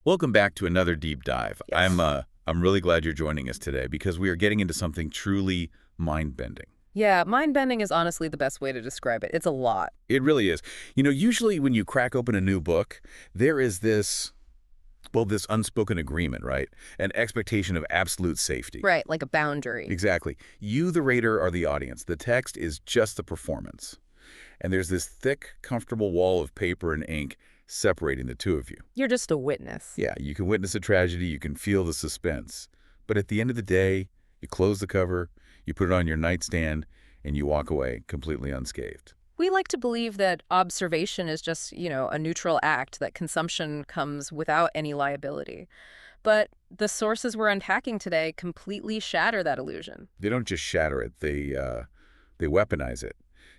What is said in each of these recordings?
Welcome back to another deep dive. Yes. I'm really glad you're joining us today because we are getting into something truly mind-bending. Yeah, mind bending is honestly the best way to describe it. It's a lot. It really is. Usually when you crack open a new book, there is this unspoken agreement, right? An expectation of absolute safety. Right, like a boundary. Exactly. You, the reader, are the audience. The text is just the performance. And there's this thick, comfortable wall of paper and ink separating the two of you. You're just a witness. Yeah, you can witness a tragedy, you can feel the suspense. But at the end of the day, you close the cover, you put it on your nightstand, and you walk away completely unscathed. We like to believe that observation is just, a neutral act, that consumption comes without any liability. But the sources we're unpacking today completely shatter that illusion. They don't just shatter it, they weaponize it.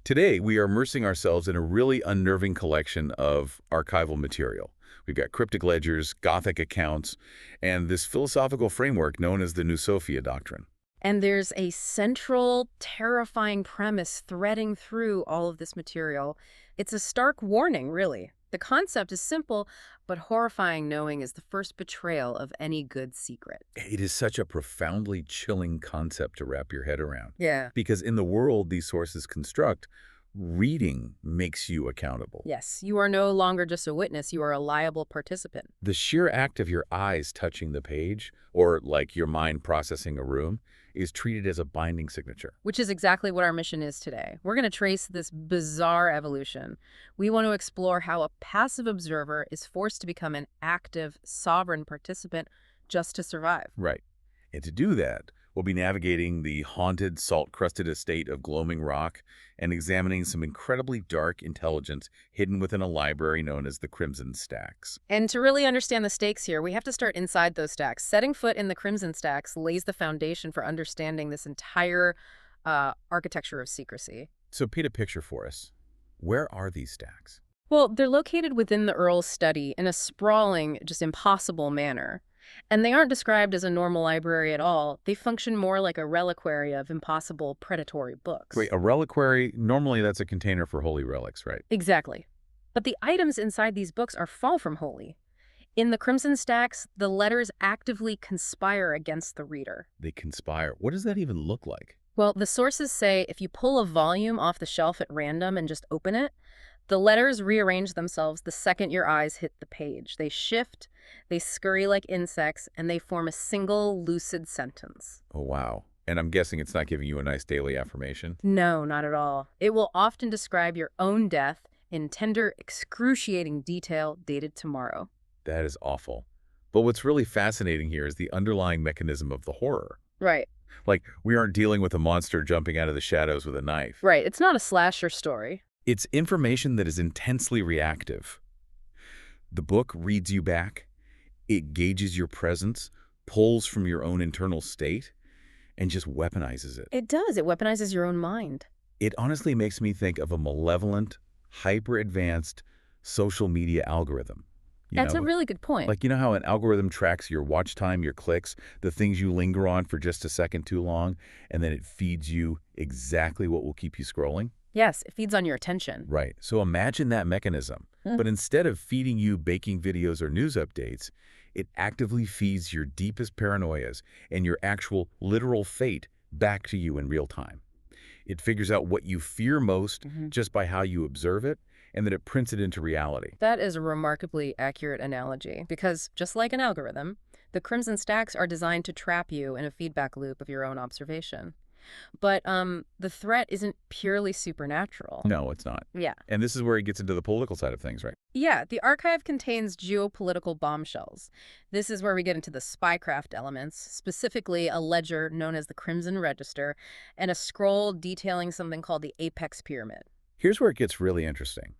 Today, we are immersing ourselves in a really unnerving collection of archival material. We've got cryptic ledgers, Gothic accounts, and this philosophical framework known as the New Sophia doctrine. And there's a central, terrifying premise threading through all of this material. It's a stark warning, really. The concept is simple, but horrifying knowing is the first betrayal of any good secret. It is such a profoundly chilling concept to wrap your head around. Yeah. Because in the world these sources construct, reading makes you accountable. Yes, you are no longer just a witness, you are a liable participant. The sheer act of your eyes touching the page, or like your mind processing a room, is treated as a binding signature. Which is exactly what our mission is today. We're going to trace this bizarre evolution. We want to explore how a passive observer is forced to become an active, sovereign participant just to survive. Right. And to do that, we'll be navigating the haunted, salt-crusted estate of Gloaming Rock and examining some incredibly dark intelligence hidden within a library known as the Crimson Stacks. And to really understand the stakes here, we have to start inside those stacks. Setting foot in the Crimson Stacks lays the foundation for understanding this entire architecture of secrecy. So paint a picture for us. Where are these stacks? Well, they're located within the Earl's study in a sprawling, just impossible manner. And they aren't described as a normal library at all. They function more like a reliquary of impossible predatory books. Wait, a reliquary, normally that's a container for holy relics, right? Exactly. But the items inside these books are far from holy. In the Crimson Stacks, the letters actively conspire against the reader. They conspire. What does that even look like? Well, the sources say if you pull a volume off the shelf at random and just open it, the letters rearrange themselves the second your eyes hit the page. They shift, they scurry like insects, and they form a single lucid sentence. Oh, wow. And I'm guessing it's not giving you a nice daily affirmation? No, not at all. It will often describe your own death in tender, excruciating detail dated tomorrow. That is awful. But what's really fascinating here is the underlying mechanism of the horror. Right, Like, we aren't dealing with a monster jumping out of the shadows with a knife. right. It's not a slasher story. It's information that is intensely reactive. The book reads you back. It gauges your presence, pulls from your own internal state, and just weaponizes it. It does. It weaponizes your own mind. It honestly makes me think of a malevolent, hyper-advanced social media algorithm. That's a really good point. Like, you know how an algorithm tracks your watch time, your clicks, the things you linger on for just a second too long, and then it feeds you exactly what will keep you scrolling? Yes, it feeds on your attention. Right. So imagine that mechanism. But instead of feeding you baking videos or news updates, it actively feeds your deepest paranoias and your actual literal fate back to you in real time. It figures out what you fear most just by how you observe it, and then it prints it into reality. That is a remarkably accurate analogy because, just like an algorithm, the Crimson Stacks are designed to trap you in a feedback loop of your own observation. But the threat isn't purely supernatural. No, it's not. Yeah. And this is where it gets into the political side of things, right? Yeah, the archive contains geopolitical bombshells. This is where we get into the spycraft elements, specifically a ledger known as the Crimson Register and a scroll detailing something called the Apex Pyramid. Here's where it gets really interesting.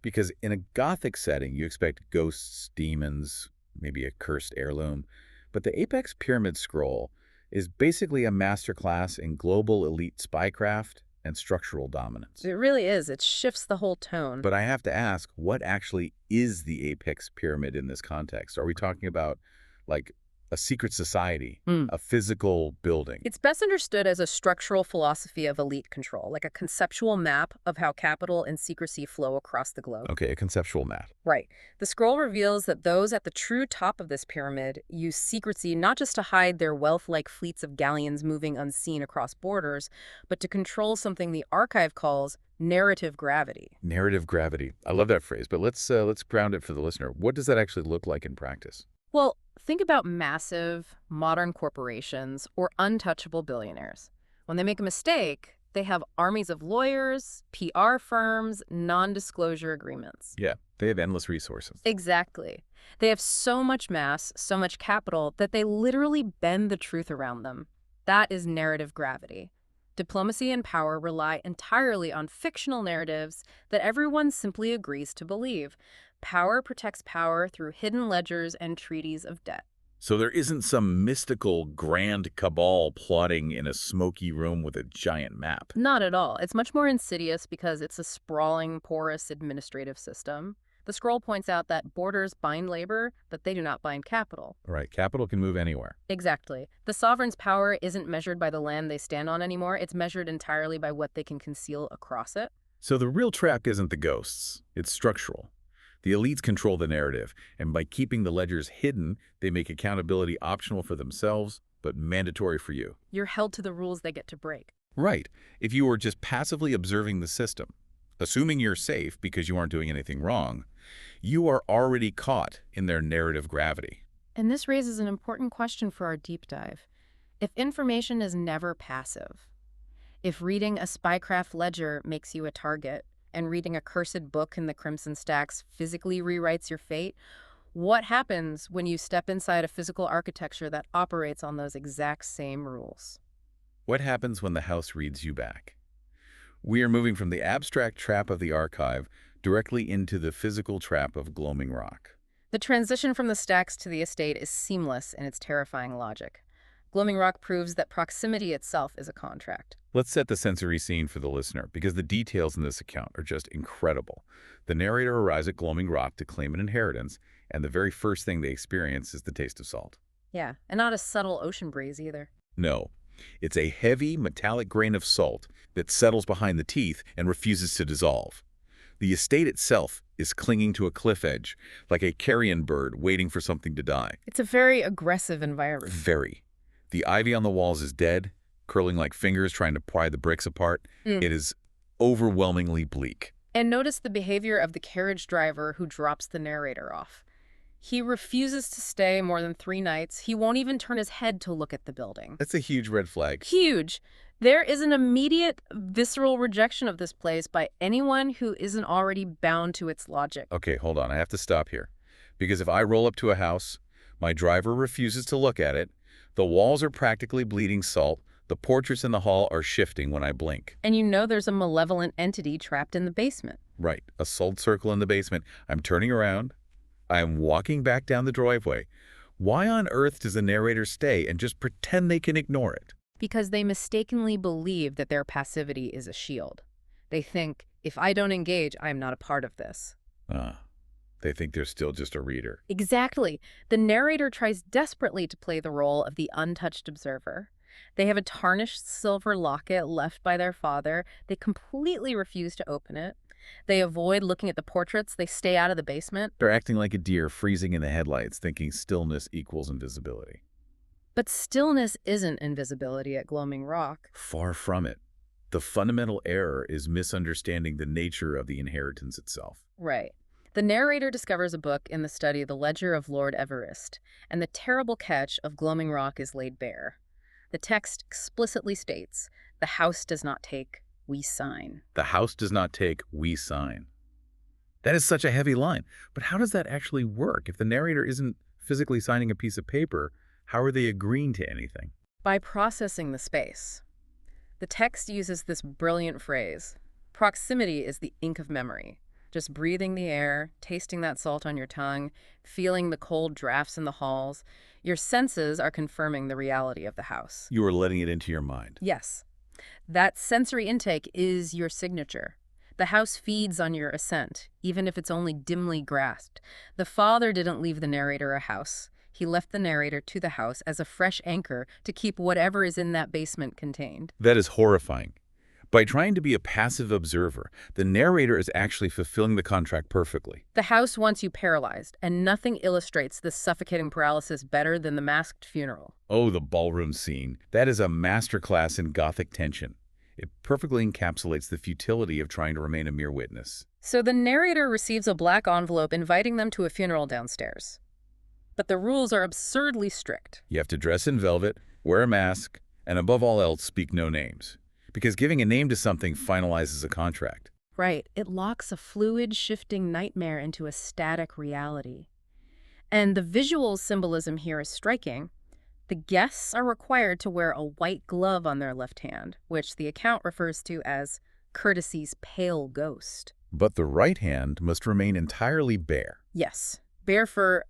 Because in a Gothic setting, you expect ghosts, demons, maybe a cursed heirloom. But the Apex Pyramid scroll is basically a masterclass in global elite spycraft and structural dominance. It really is. It shifts the whole tone. But I have to ask, what actually is the Apex Pyramid in this context? Are we talking about, like, A secret society, Mm. a physical building. It's best understood as a structural philosophy of elite control, like a conceptual map of how capital and secrecy flow across the globe. Okay, a conceptual map. Right. The scroll reveals that those at the true top of this pyramid use secrecy not just to hide their wealth like fleets of galleons moving unseen across borders, but to control something the archive calls narrative gravity. Narrative gravity. I love that phrase, but let's ground it for the listener. What does that actually look like in practice? Well, think about massive, modern corporations or untouchable billionaires. When they make a mistake, they have armies of lawyers, PR firms, non-disclosure agreements. Yeah, they have endless resources. Exactly. They have so much mass, so much capital, that they literally bend the truth around them. That is narrative gravity. Diplomacy and power rely entirely on fictional narratives that everyone simply agrees to believe. Power protects power through hidden ledgers and treaties of debt. So there isn't some mystical grand cabal plotting in a smoky room with a giant map. Not at all. It's much more insidious because it's a sprawling, porous administrative system. The scroll points out that borders bind labor, but they do not bind capital. Right, capital can move anywhere. Exactly. The sovereign's power isn't measured by the land they stand on anymore. It's measured entirely by what they can conceal across it. So the real trap isn't the ghosts. It's structural. The elites control the narrative, and by keeping the ledgers hidden, they make accountability optional for themselves, but mandatory for you. You're held to the rules they get to break. Right, if you were just passively observing the system, assuming you're safe because you aren't doing anything wrong, you are already caught in their narrative gravity. And this raises an important question for our deep dive. If information is never passive, if reading a spycraft ledger makes you a target, and reading a cursed book in the Crimson Stacks physically rewrites your fate, what happens when you step inside a physical architecture that operates on those exact same rules? What happens when the house reads you back? We are moving from the abstract trap of the archive directly into the physical trap of Gloaming Rock. The transition from the stacks to the estate is seamless in its terrifying logic. Gloaming Rock proves that proximity itself is a contract. Let's set the sensory scene for the listener, because the details in this account are just incredible. The narrator arrives at Gloaming Rock to claim an inheritance, and the very first thing they experience is the taste of salt. Yeah, and not a subtle ocean breeze either. No, it's a heavy, metallic grain of salt that settles behind the teeth and refuses to dissolve. The estate itself is clinging to a cliff edge, like a carrion bird waiting for something to die. It's a very aggressive environment. Very. The ivy on the walls is dead, curling like fingers trying to pry the bricks apart. It is overwhelmingly bleak. And notice the behavior of the carriage driver who drops the narrator off. He refuses to stay more than 3 nights. He won't even turn his head to look at the building. That's a huge red flag. Huge. There is an immediate, visceral rejection of this place by anyone who isn't already bound to its logic. Okay, hold on. I have to stop here. Because if I roll up to a house, my driver refuses to look at it, the walls are practically bleeding salt, the portraits in the hall are shifting when I blink. And you know there's a malevolent entity trapped in the basement. Right, a salt circle in the basement. I'm turning around. I'm walking back down the driveway. Why on earth does the narrator stay and just pretend they can ignore it? Because they mistakenly believe that their passivity is a shield. They think, if I don't engage, I am not a part of this. They think they're still just a reader. Exactly. The narrator tries desperately to play the role of the untouched observer. They have a tarnished silver locket left by their father. They completely refuse to open it. They avoid looking at the portraits. They stay out of the basement. They're acting like a deer freezing in the headlights, thinking stillness equals invisibility. But stillness isn't invisibility at Gloaming Rock. Far from it. The fundamental error is misunderstanding the nature of the inheritance itself. Right. The narrator discovers a book in the study The Ledger of Lord Everest, and the terrible catch of Gloaming Rock is laid bare. The text explicitly states, the house does not take, we sign. The house does not take, we sign. That is such a heavy line. But how does that actually work? If the narrator isn't physically signing a piece of paper, how are they agreeing to anything? By processing the space. The text uses this brilliant phrase, proximity is the ink of memory. Just breathing the air, tasting that salt on your tongue, feeling the cold drafts in the halls. Your senses are confirming the reality of the house. You are letting it into your mind. Yes. That sensory intake is your signature. The house feeds on your assent, even if it's only dimly grasped. The father didn't leave the narrator a house. He left the narrator to the house as a fresh anchor to keep whatever is in that basement contained. That is horrifying. By trying to be a passive observer, the narrator is actually fulfilling the contract perfectly. The house wants you paralyzed, and nothing illustrates this suffocating paralysis better than the masked funeral. Oh, the ballroom scene. That is a masterclass in Gothic tension. It perfectly encapsulates the futility of trying to remain a mere witness. So the narrator receives a black envelope inviting them to a funeral downstairs. But the rules are absurdly strict. You have to dress in velvet, wear a mask, and above all else, speak no names. Because giving a name to something finalizes a contract. Right. It locks a fluid, shifting nightmare into a static reality. And the visual symbolism here is striking. The guests are required to wear a white glove on their left hand, which the account refers to as courtesy's pale ghost. But the right hand must remain entirely bare. Yes. Bare for,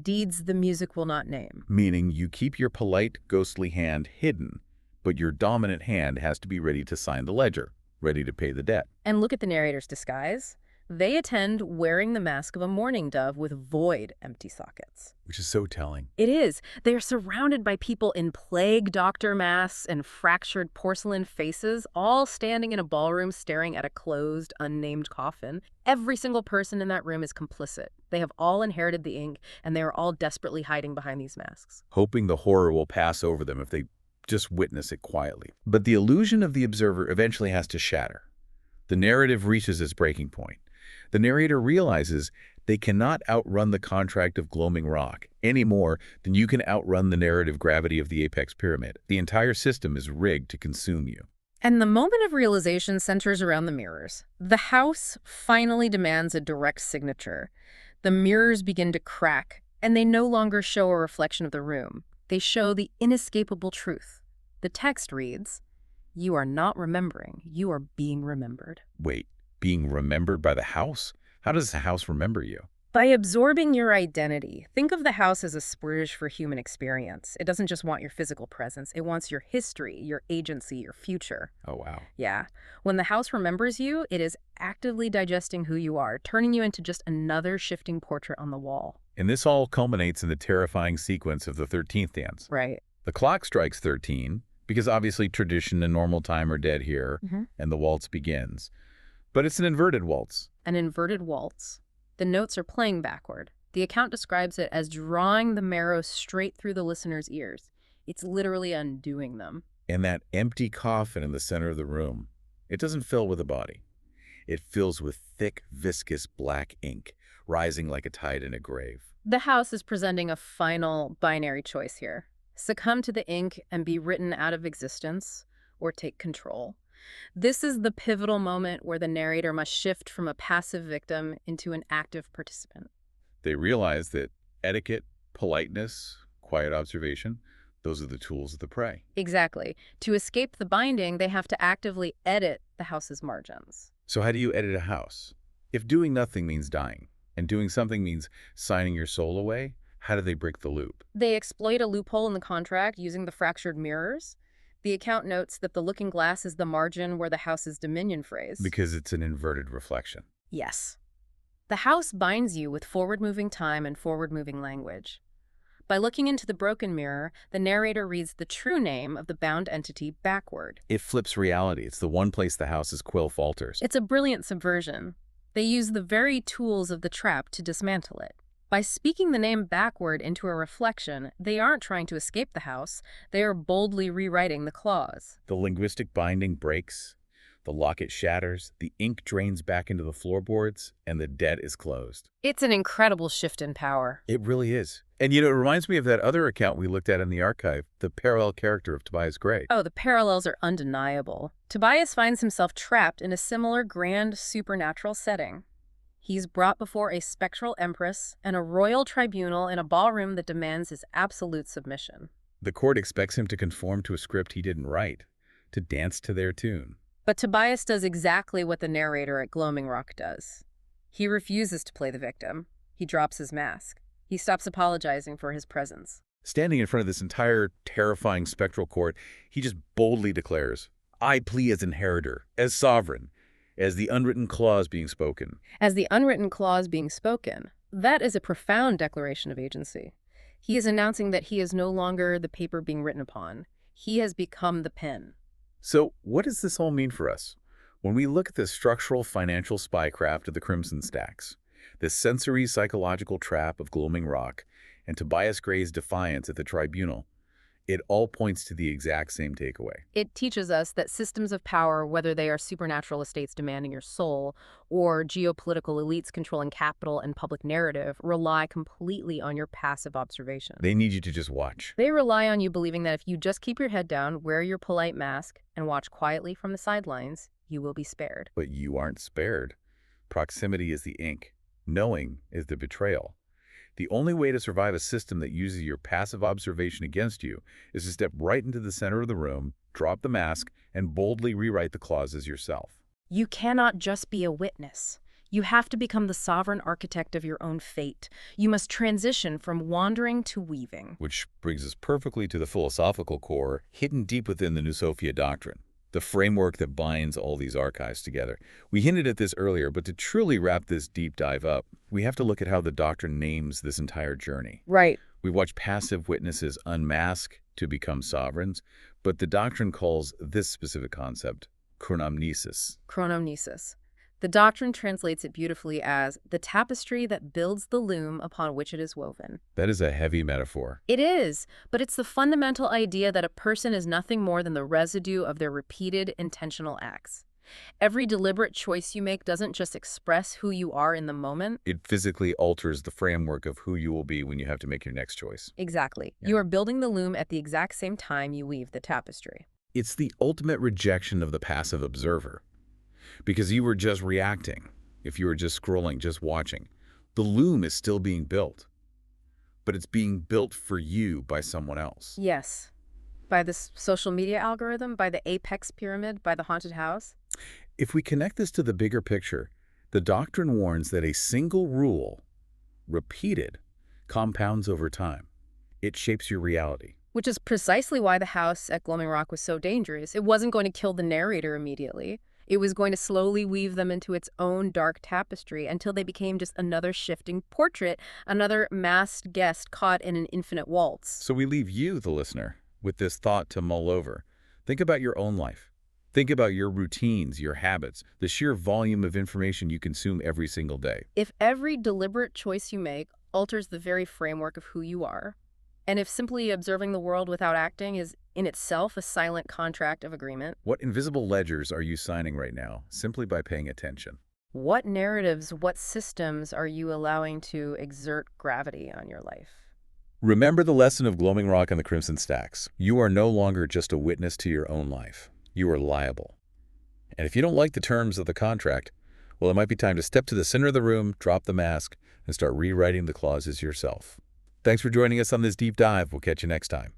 deeds the music will not name. Meaning you keep your polite, ghostly hand hidden, but your dominant hand has to be ready to sign the ledger, ready to pay the debt. And look at the narrator's disguise. They attend wearing the mask of a mourning dove with void empty sockets. Which is so telling. It is. They are surrounded by people in plague doctor masks and fractured porcelain faces, all standing in a ballroom staring at a closed, unnamed coffin. Every single person in that room is complicit. They have all inherited the ink, and they are all desperately hiding behind these masks. Hoping the horror will pass over them if they just witness it quietly. But the illusion of the observer eventually has to shatter. The narrative reaches its breaking point. The narrator realizes they cannot outrun the contract of gloaming rock any more than you can outrun the narrative gravity of the apex pyramid. The entire system is rigged to consume you. And the moment of realization centers around the mirrors. The house finally demands a direct signature. The mirrors begin to crack, and they no longer show a reflection of the room. They show the inescapable truth. The text reads, "You are not remembering, you are being remembered." Wait, being remembered by the house? How does the house remember you? By absorbing your identity, think of the house as a splurge for human experience. It doesn't just want your physical presence, it wants your history, your agency, your future. Oh, wow. Yeah. When the house remembers you, it is actively digesting who you are, turning you into just another shifting portrait on the wall. And this all culminates in the terrifying sequence of the 13th dance. Right. The clock strikes 13, because obviously tradition and normal time are dead here, and the waltz begins. But it's an inverted waltz. An inverted waltz. The notes are playing backward. The account describes it as drawing the marrow straight through the listener's ears. It's literally undoing them. And that empty coffin in the center of the room, it doesn't fill with a body. It fills with thick, viscous black ink, rising like a tide in a grave. The house is presenting a final binary choice here. Succumb to the ink and be written out of existence, or take control. This is the pivotal moment where the narrator must shift from a passive victim into an active participant. They realize that etiquette, politeness, quiet observation, those are the tools of the prey. Exactly. To escape the binding, they have to actively edit the house's margins. So how do you edit a house? If doing nothing means dying, and doing something means signing your soul away, how do they break the loop? They exploit a loophole in the contract using the fractured mirrors. The account notes that the looking glass is the margin where the house's dominion phrase. Because it's an inverted reflection. Yes. The house binds you with forward-moving time and forward-moving language. By looking into the broken mirror, the narrator reads the true name of the bound entity backward. It flips reality. It's the one place the house's quill falters. It's a brilliant subversion. They use the very tools of the trap to dismantle it. By speaking the name backward into a reflection, they aren't trying to escape the house, they are boldly rewriting the clause. The linguistic binding breaks, the locket shatters, the ink drains back into the floorboards, and the debt is closed. It's an incredible shift in power. It really is. And it reminds me of that other account we looked at in the archive, the parallel character of Tobias Gray. Oh, the parallels are undeniable. Tobias finds himself trapped in a similar grand supernatural setting. He's brought before a spectral empress and a royal tribunal in a ballroom that demands his absolute submission. The court expects him to conform to a script he didn't write, to dance to their tune. But Tobias does exactly what the narrator at Gloaming Rock does. He refuses to play the victim. He drops his mask. He stops apologizing for his presence. Standing in front of this entire terrifying spectral court, he just boldly declares, "I plea as inheritor, as sovereign, as the unwritten clause being spoken." As the unwritten clause being spoken, that is a profound declaration of agency. He is announcing that he is no longer the paper being written upon. He has become the pen. So what does this all mean for us? When we look at the structural financial spycraft of the Crimson Stacks, the sensory psychological trap of Gloaming Rock, and Tobias Gray's defiance at the tribunal, it all points to the exact same takeaway. It teaches us that systems of power, whether they are supernatural estates demanding your soul or geopolitical elites controlling capital and public narrative, rely completely on your passive observation. They need you to just watch. They rely on you believing that if you just keep your head down, wear your polite mask, and watch quietly from the sidelines, you will be spared. But you aren't spared. Proximity is the ink. Knowing is the betrayal. The only way to survive a system that uses your passive observation against you is to step right into the center of the room, drop the mask, and boldly rewrite the clauses yourself. You cannot just be a witness. You have to become the sovereign architect of your own fate. You must transition from wandering to weaving. Which brings us perfectly to the philosophical core hidden deep within the New Sophia doctrine, the framework that binds all these archives together. We hinted at this earlier, but to truly wrap this deep dive up, we have to look at how the doctrine names this entire journey. Right. We watch passive witnesses unmask to become sovereigns, but the doctrine calls this specific concept chronomnesis. Chronomnesis. The doctrine translates it beautifully as the tapestry that builds the loom upon which it is woven. That is a heavy metaphor. It is, but it's the fundamental idea that a person is nothing more than the residue of their repeated intentional acts. Every deliberate choice you make doesn't just express who you are in the moment. It physically alters the framework of who you will be when you have to make your next choice. Exactly. Yeah. You are building the loom at the exact same time you weave the tapestry. It's the ultimate rejection of the passive observer. Because you were just reacting, if you were just scrolling, just watching. The loom is still being built, but it's being built for you by someone else. Yes. By this social media algorithm, by the apex pyramid, by the haunted house. If we connect this to the bigger picture, the doctrine warns that a single rule, repeated, compounds over time. It shapes your reality. Which is precisely why the house at Gloaming Rock was so dangerous. It wasn't going to kill the narrator immediately. It was going to slowly weave them into its own dark tapestry until they became just another shifting portrait, another masked guest caught in an infinite waltz. So we leave you, the listener, with this thought to mull over. Think about your own life. Think about your routines, your habits, the sheer volume of information you consume every single day. If every deliberate choice you make alters the very framework of who you are, and if simply observing the world without acting is in itself a silent contract of agreement, What invisible ledgers are you signing right now simply by paying attention? what narratives, what systems are you allowing to exert gravity on your life? Remember the lesson of Gloaming Rock and the Crimson Stacks. You are no longer just a witness to your own life. You are liable. And if you don't like the terms of the contract, well, it might be time to step to the center of the room, drop the mask, and start rewriting the clauses yourself. Thanks for joining us on this deep dive. We'll catch you next time.